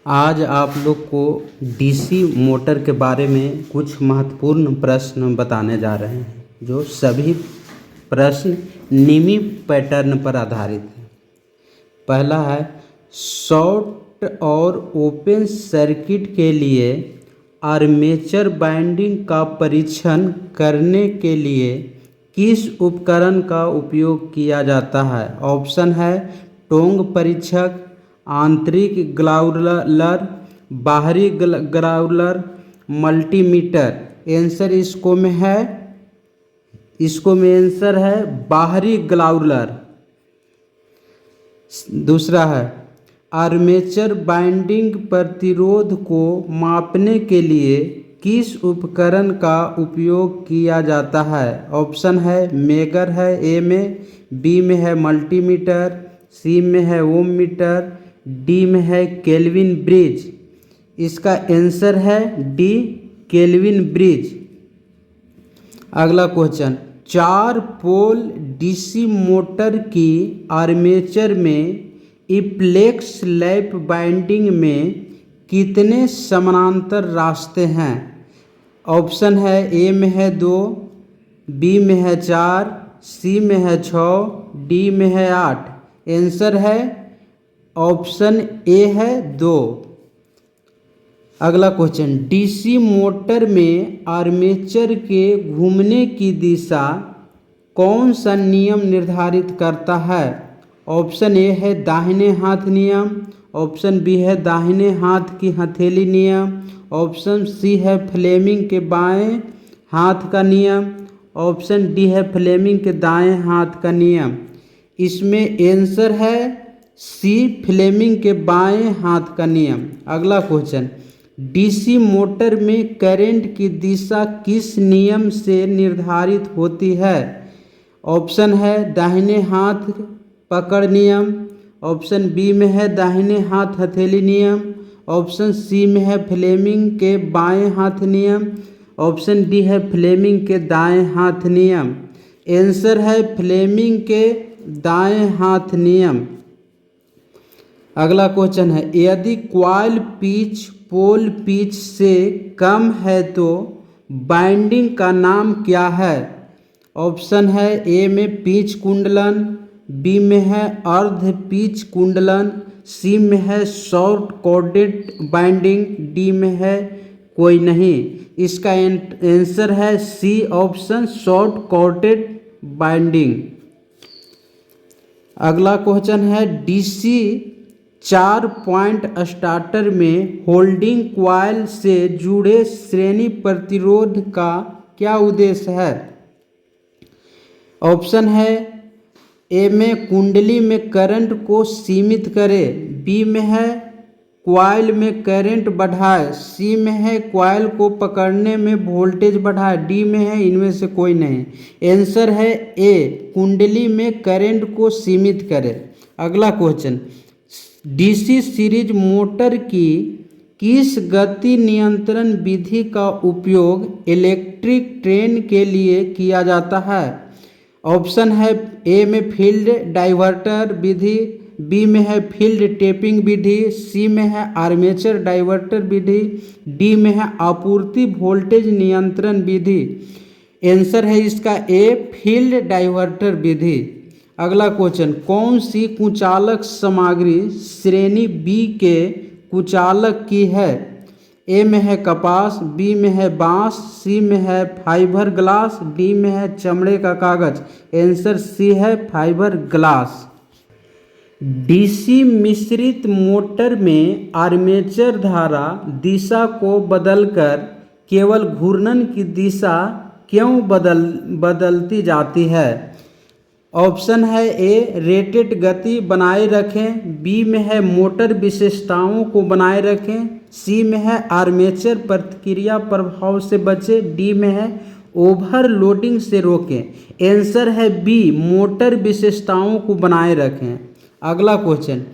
आज आप लोग को डीसी मोटर के बारे में कुछ महत्वपूर्ण प्रश्न बताने जा रहे हैं, जो सभी प्रश्न निम्न पैटर्न पर आधारित है। पहला है, शॉर्ट और ओपन सर्किट के लिए आर्मेचर वाइंडिंग का परीक्षण करने के लिए किस उपकरण का उपयोग किया जाता है? ऑप्शन है टोंग परीक्षक, आंतरिक ग्राउलर, बाहरी ग्राउलर, मल्टीमीटर। इसको में आंसर है बाहरी ग्राउलर। दूसरा है, आर्मेचर वाइंडिंग प्रतिरोध को मापने के लिए किस उपकरण का उपयोग किया जाता है? ऑप्शन है मेगर है ए में, बी में है मल्टीमीटर, सी में है ओम मीटर, डी में है केल्विन ब्रिज। इसका आंसर है डी, केल्विन ब्रिज। अगला क्वेश्चन, 4 पोल डीसी मोटर की आर्मेचर में इप्लेक्स लैप वाइंडिंग में कितने समानांतर रास्ते हैं? ऑप्शन है ए में है 2, बी में है 4, सी में है 6, डी में है 8। आंसर है ऑप्शन ए है 2। अगला क्वेश्चन, डीसी मोटर में आर्मेचर के घूमने की दिशा कौन सा नियम निर्धारित करता है? ऑप्शन ए है दाहिने हाथ नियम, ऑप्शन बी है दाहिने हाथ की हथेली नियम, ऑप्शन सी है फ्लेमिंग के बाएं हाथ का नियम, ऑप्शन डी है फ्लेमिंग के दाएं हाथ का नियम। इसमें आंसर है सी, फ्लेमिंग के बाएं हाथ का नियम। अगला क्वेश्चन, डीसी मोटर में करंट की दिशा किस नियम से निर्धारित होती है? ऑप्शन है दाहिने हाथ पकड़ नियम, ऑप्शन बी में है दाहिने हाथ हथेली नियम, ऑप्शन सी में है फ्लेमिंग के बाएं हाथ नियम, ऑप्शन डी है फ्लेमिंग के दाएं हाथ नियम। आंसर है फ्लेमिंग के दाएं हाथ नियम। अगला क्वेश्चन है, यदि कॉइल पिच पोल पिच से कम है तो बाइंडिंग का नाम क्या है? ऑप्शन है ए में पिच कुंडलन, बी में है अर्ध पिच कुंडलन, सी में है शॉर्ट कॉर्डेड बाइंडिंग, डी में है कोई नहीं। इसका आंसर है सी, ऑप्शन शॉर्ट कॉर्डेड बाइंडिंग। अगला क्वेश्चन है, डीसी 4 पॉइंट स्टार्टर में होल्डिंग कॉइल से जुड़े श्रेणी प्रतिरोध का क्या उद्देश्य है? ऑप्शन है ए में कुंडली में करंट को सीमित करे, बी में है कॉइल में करंट बढ़ाए, सी में है कॉइल को पकड़ने में वोल्टेज बढ़ाए, डी में है इनमें से कोई नहीं। आंसर है ए, कुंडली में करंट को सीमित करे। अगला क्वेश्चन, डीसी सीरीज मोटर की किस गति नियंत्रण विधि का उपयोग इलेक्ट्रिक ट्रेन के लिए किया जाता है? ऑप्शन है ए में फील्ड डाइवर्टर विधि, बी में है फील्ड टेपिंग विधि, सी में है आर्मेचर डाइवर्टर विधि, डी में है आपूर्ति वोल्टेज नियंत्रण विधि। आंसर है इसका ए, फील्ड डाइवर्टर विधि। अगला क्वेश्चन, कौन सी कुचालक सामग्री श्रेणी बी के कुचालक की है? ए में है कपास, बी में है बांस, सी में है फाइबर ग्लास, डी में है चमड़े का कागज। आंसर सी है फाइबर ग्लास। डीसी मिश्रित मोटर में आर्मेचर धारा दिशा को बदलकर केवल घूर्णन की दिशा क्यों बदलती जाती है? ऑप्शन है ए रेटेड गति बनाए रखें, बी में है मोटर विशेषताओं को बनाए रखें, सी में है आर्मेचर प्रतिक्रिया प्रभाव से बचे, डी में है ओवरलोडिंग से रोकें। आंसर है बी, मोटर विशेषताओं को बनाए रखें। अगला क्वेश्चन,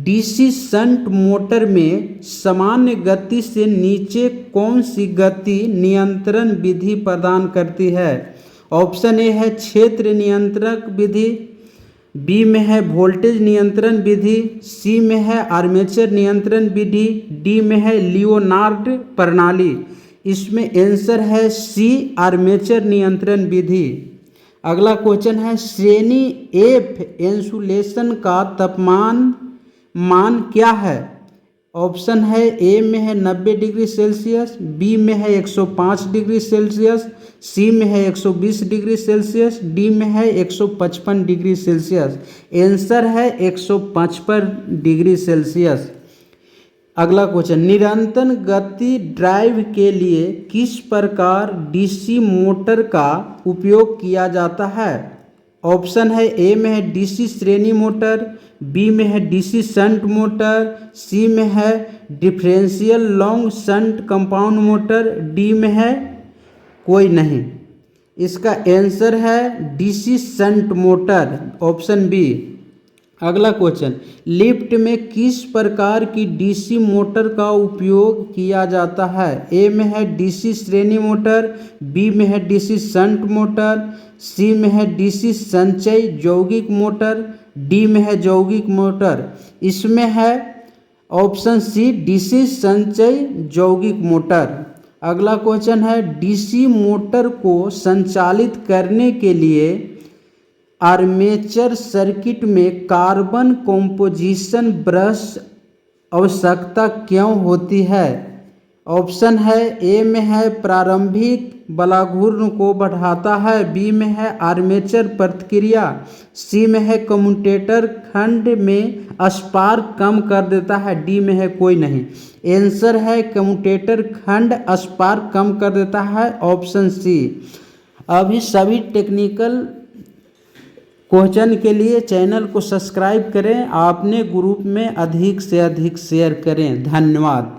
डीसी शंट मोटर में सामान्य गति से नीचे कौन सी गति नियंत्रण विधि प्रदान करती है? ऑप्शन ए है क्षेत्र नियंत्रक विधि, बी में है वोल्टेज नियंत्रण विधि, सी में है आर्मेचर नियंत्रण विधि, डी में है लियोनार्ड प्रणाली। इसमें आंसर है सी आर्मेचर नियंत्रण विधि। अगला क्वेश्चन है श्रेणी एफ इंसुलेशन का तापमान मान क्या है। ऑप्शन है ए में है 90 डिग्री सेल्सियस, बी में है 105 डिग्री सेल्सियस, सी में है 120 डिग्री सेल्सियस, डी में है 155 डिग्री सेल्सियस। आंसर है 155 डिग्री सेल्सियस। अगला क्वेश्चन निरंतर गति ड्राइव के लिए किस प्रकार डीसी मोटर का उपयोग किया जाता है। ऑप्शन है ए में है डीसी श्रेणी मोटर, बी में है डीसी शंट मोटर, सी में है differential long shunt compound motor, D में है कोई नहीं। इसका आंसर है DC shunt motor, option B. अगला क्वेश्चन लिफ्ट में किस प्रकार की डीसी मोटर का उपयोग किया जाता है। ए में है डीसी श्रेणी मोटर, बी में है डीसी शंट मोटर, सी में है डीसी संचयी यौगिक मोटर, डी में है यौगिक मोटर। इसमें है ऑप्शन सी डीसी संचयी यौगिक मोटर। अगला क्वेश्चन है डीसी मोटर को संचालित करने के लिए आर्मेचर सर्किट में कार्बन कंपोजिशन ब्रश आवश्यकता क्यों होती है। ऑप्शन है ए में है प्रारंभिक बलाघूर्ण को बढ़ाता है, बी में है आर्मेचर प्रतिक्रिया, सी में है कम्यूटेटर खंड में स्पार्क कम कर देता है, डी में है कोई नहीं। आंसर है कम्यूटेटर खंड स्पार्क कम कर देता है, ऑप्शन सी। अभी सभी टेक्निकल क्वेश्चन के लिए चैनल को सब्सक्राइब करें, अपने ग्रुप में अधिक से अधिक शेयर करें। धन्यवाद।